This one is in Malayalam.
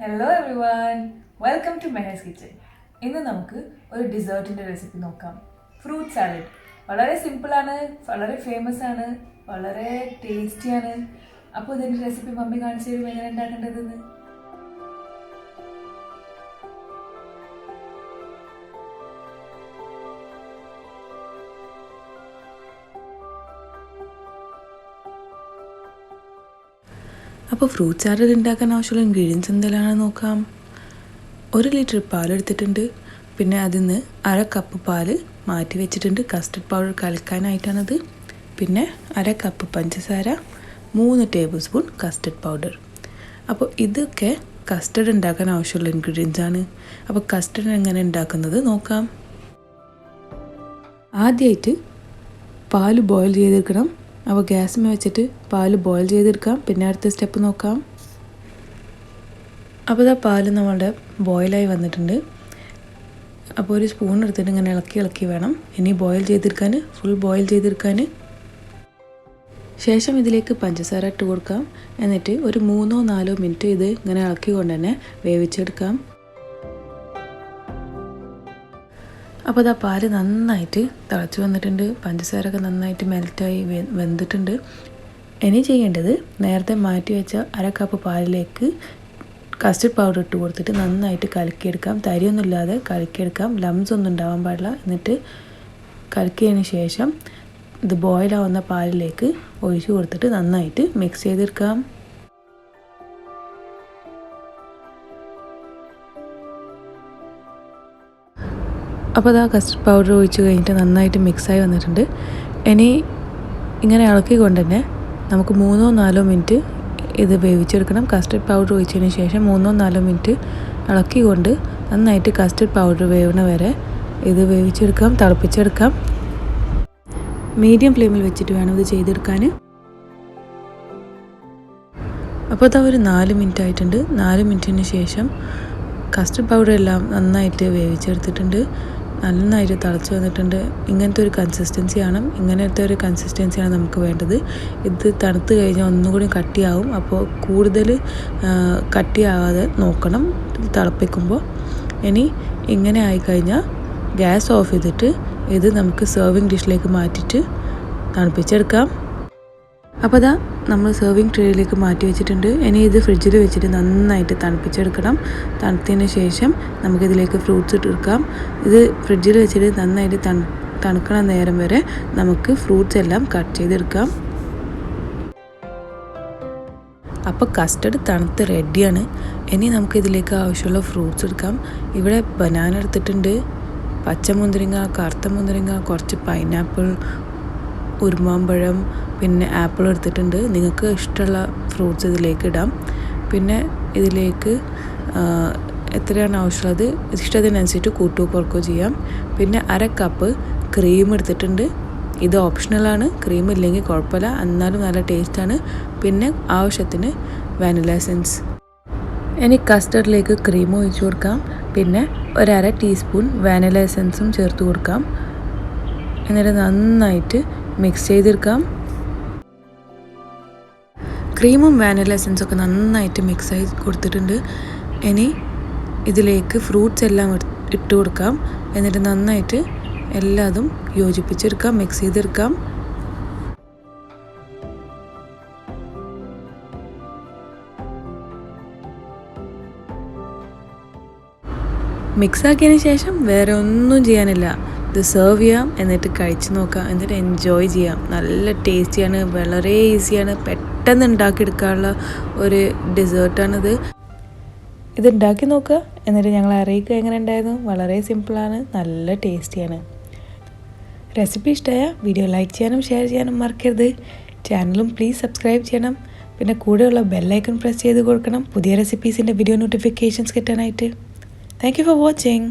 Hello everyone, welcome to Mehar'skitchen. ഇന്ന് നമുക്ക് ഒരു ഡിസേർട്ടിൻ്റെ റെസിപ്പി നോക്കാം. Fruit salad. വളരെ സിമ്പിളാണ്, വളരെ ഫേമസ് ആണ്, വളരെ ടേസ്റ്റിയാണ്. അപ്പോൾ ഇതിൻ്റെ റെസിപ്പി മമ്മി കാണിച്ചു തരും എങ്ങനെ ഉണ്ടാക്കേണ്ടതെന്ന്. അപ്പോൾ ഫ്രൂട്ട് സാലഡ് ഉണ്ടാക്കാൻ ആവശ്യമുള്ള ഇൻഗ്രീഡിയൻസ് എന്തെല്ലാമാണെന്ന് നോക്കാം. 1 ലിറ്റർ പാലെടുത്തിട്ടുണ്ട്. പിന്നെ അതിൽ നിന്ന് 1/2 കപ്പ് പാല് മാറ്റി വെച്ചിട്ടുണ്ട്. കസ്റ്റർഡ് പൗഡർ കലക്കാനായിട്ടാണത്. പിന്നെ 1/2 കപ്പ് പഞ്ചസാര, 3 ടേബിൾ സ്പൂൺ കസ്റ്റർഡ് പൗഡർ. അപ്പോൾ ഇതൊക്കെ കസ്റ്റർഡ് ഉണ്ടാക്കാൻ ആവശ്യമുള്ള ഇൻഗ്രീഡിയൻസ് ആണ്. അപ്പോൾ കസ്റ്റർഡ് എങ്ങനെ ഉണ്ടാക്കുന്നത് നോക്കാം. ആദ്യമായിട്ട് പാല് ബോയിൽ ചെയ്തെടുക്കണം. അപ്പോൾ ഗ്യാസിൽ വെച്ചിട്ട് പാല് ബോയിൽ ചെയ്തെടുക്കാം. പിന്നെ അടുത്ത സ്റ്റെപ്പ് നോക്കാം. അപ്പോൾ ഇതാ പാല് നമ്മളുടെ ബോയിലായി വന്നിട്ടുണ്ട്. അപ്പോൾ ഒരു സ്പൂൺ എടുത്തിട്ട് ഇങ്ങനെ ഇളക്കി വേണം ഇനി ബോയിൽ ചെയ്തെടുക്കാൻ, ഫുൾ ബോയിൽ ചെയ്തെടുക്കാൻ. ശേഷം ഇതിലേക്ക് പഞ്ചസാര ഇട്ട് കൊടുക്കാം. എന്നിട്ട് ഒരു 3-4 മിനിറ്റ് ഇത് ഇങ്ങനെ ഇളക്കിക്കൊണ്ട് തന്നെ വേവിച്ചെടുക്കാം. അപ്പോൾ ഇതാ പാല് നന്നായിട്ട് തിളച്ച് വന്നിട്ടുണ്ട്. പഞ്ചസാരൊക്കെ നന്നായിട്ട് മെൽറ്റായി വെന്തിട്ടുണ്ട്. ഇനി ചെയ്യേണ്ടത് നേരത്തെ മാറ്റി വെച്ച 1/2 കപ്പ് പാലിലേക്ക് കസ്റ്റർഡ് പൗഡർ ഇട്ട് കൊടുത്തിട്ട് നന്നായിട്ട് കലക്കിയെടുക്കാം. തരിയൊന്നുമില്ലാതെ കലക്കിയെടുക്കാം. ലംസ് ഒന്നും ഉണ്ടാവാൻ പാടില്ല. എന്നിട്ട് കലക്കിയതിന് ശേഷം ഇത് ബോയിലാവുന്ന പാലിലേക്ക് ഒഴിച്ചു കൊടുത്തിട്ട് നന്നായിട്ട് മിക്സ് ചെയ്തെടുക്കാം. അപ്പോൾ അതാ കസ്റ്റർഡ് പൗഡർ ഒഴിച്ച് കഴിഞ്ഞിട്ട് നന്നായിട്ട് മിക്സായി വന്നിട്ടുണ്ട്. ഇനി ഇങ്ങനെ ഇളക്കിക്കൊണ്ട് തന്നെ നമുക്ക് 3-4 മിനിറ്റ് ഇത് വേവിച്ചെടുക്കണം. കസ്റ്റർഡ് പൗഡർ ഒഴിച്ചതിന് ശേഷം 3-4 മിനിറ്റ് ഇളക്കിക്കൊണ്ട് നന്നായിട്ട് കസ്റ്റർഡ് പൗഡർ വേവണ വരെ ഇത് വേവിച്ചെടുക്കാം, തിളപ്പിച്ചെടുക്കാം. മീഡിയം ഫ്ലെയിമിൽ വെച്ചിട്ട് വേണം ഇത് ചെയ്തെടുക്കാൻ. അപ്പോൾ അതാ ഒരു 4 മിനിറ്റ് ആയിട്ടുണ്ട്. 4 മിനിറ്റിന് ശേഷം കസ്റ്റർഡ് പൗഡർ എല്ലാം നന്നായിട്ട് വേവിച്ചെടുത്തിട്ടുണ്ട്. നന്നായിട്ട് തിളച്ച് വന്നിട്ടുണ്ട്. ഇങ്ങനത്തെ ഒരു കൺസിസ്റ്റൻസിയാണ് നമുക്ക് വേണ്ടത്. ഇത് തണുത്ത് കഴിഞ്ഞാൽ ഒന്നുകൂടി കട്ടിയാവും. അപ്പോൾ കൂടുതൽ കട്ടിയാവാതെ നോക്കണം തിളപ്പിക്കുമ്പോൾ. ഇനി ഇങ്ങനെ ആയിക്കഴിഞ്ഞാൽ ഗ്യാസ് ഓഫ് ചെയ്തിട്ട് ഇത് നമുക്ക് സെർവിങ് ഡിഷിലേക്ക് മാറ്റിയിട്ട് തണുപ്പിച്ചെടുക്കാം. അപ്പോൾ അതാ നമ്മൾ സെർവിങ് ട്രേയിലേക്ക് മാറ്റി വെച്ചിട്ടുണ്ട്. ഇനി ഇത് ഫ്രിഡ്ജിൽ വെച്ചിട്ട് നന്നായിട്ട് തണുപ്പിച്ചെടുക്കണം. തണുത്തതിന് ശേഷം നമുക്കിതിലേക്ക് ഫ്രൂട്ട്സ് ഇട്ടെടുക്കാം. ഇത് ഫ്രിഡ്ജിൽ വെച്ചിട്ട് നന്നായിട്ട് തണുക്കണ നേരം വരെ നമുക്ക് ഫ്രൂട്ട്സ് എല്ലാം കട്ട് ചെയ്തെടുക്കാം. അപ്പോൾ കസ്റ്റർഡ് തണുത്ത് റെഡിയാണ്. ഇനി നമുക്കിതിലേക്ക് ആവശ്യമുള്ള ഫ്രൂട്ട്സ് എടുക്കാം. ഇവിടെ ബനാന എടുത്തിട്ടുണ്ട്, പച്ചമുന്തിരിങ്ങ, കറുത്ത മുന്തിരിങ്ങ, കുറച്ച് പൈനാപ്പിൾ, ഉറുമാമ്പഴം, പിന്നെ ആപ്പിൾ എടുത്തിട്ടുണ്ട്. നിങ്ങൾക്ക് ഇഷ്ടമുള്ള ഫ്രൂട്ട്സ് ഇതിലേക്ക് ഇടാം. പിന്നെ ഇതിലേക്ക് എത്രയാണ് ആവശ്യമുള്ളത് ഇഷ്ടത്തിനനുസരിച്ച് കൂട്ടുകയോ കുറക്കുകയോ ചെയ്യാം. പിന്നെ 1/2 കപ്പ് ക്രീം എടുത്തിട്ടുണ്ട്. ഇത് ഓപ്ഷണലാണ്, ക്രീം ഇല്ലെങ്കിൽ കുഴപ്പമില്ല, എന്നാലും നല്ല ടേസ്റ്റാണ്. പിന്നെ ആവശ്യത്തിന് വാനില എസൻസ്. ഇനി കസ്റ്റർഡിലേക്ക് ക്രീം ഒഴിച്ചു കൊടുക്കാം. പിന്നെ 1/2 ടീസ്പൂൺ വാനില എസൻസും ചേർത്ത് കൊടുക്കാം. എന്നിട്ട് നന്നായിട്ട് മിക്സ് ചെയ്തെടുക്കാം. ക്രീമും വാനില എസൻസൊക്കെ നന്നായിട്ട് മിക്സായി കൊടുത്തിട്ടുണ്ട്. ഇനി ഇതിലേക്ക് ഫ്രൂട്ട്സ് എല്ലാം ഇട്ട് കൊടുക്കാം. എന്നിട്ട് നന്നായിട്ട് എല്ലാതും യോജിപ്പിച്ചെടുക്കാം, മിക്സ് ചെയ്തെടുക്കാം. മിക്സാക്കിയതിന് ശേഷം വേറെ ഒന്നും ചെയ്യാനില്ല. ഇത് സെർവ് ചെയ്യാം, എന്നിട്ട് കഴിച്ച് നോക്കാം, എന്നിട്ട് എൻജോയ് ചെയ്യാം. നല്ല ടേസ്റ്റിയാണ്, വളരെ ഈസിയാണ്, പെട്ടെന്ന് ഉണ്ടാക്കിയെടുക്കാനുള്ള ഒരു ഡെസേർട്ടാണിത്. ഇത് ഉണ്ടാക്കി നോക്കുക, എന്നിട്ട് ഞങ്ങളെ അറിയിക്കുക എങ്ങനെ ഉണ്ടായിരുന്നു. വളരെ സിമ്പിളാണ്, നല്ല ടേസ്റ്റിയാണ്. റെസിപ്പി ഇഷ്ടമായ വീഡിയോ ലൈക്ക് ചെയ്യാനും ഷെയർ ചെയ്യാനും മറക്കരുത്. ചാനലും പ്ലീസ് സബ്സ്ക്രൈബ് ചെയ്യണം. പിന്നെ കൂടെയുള്ള ബെല്ലൈക്കൺ പ്രസ് ചെയ്ത് കൊടുക്കണം പുതിയ റെസിപ്പീസിൻ്റെ വീഡിയോ നോട്ടിഫിക്കേഷൻസ് കിട്ടാനായിട്ട്. Thank you for watching.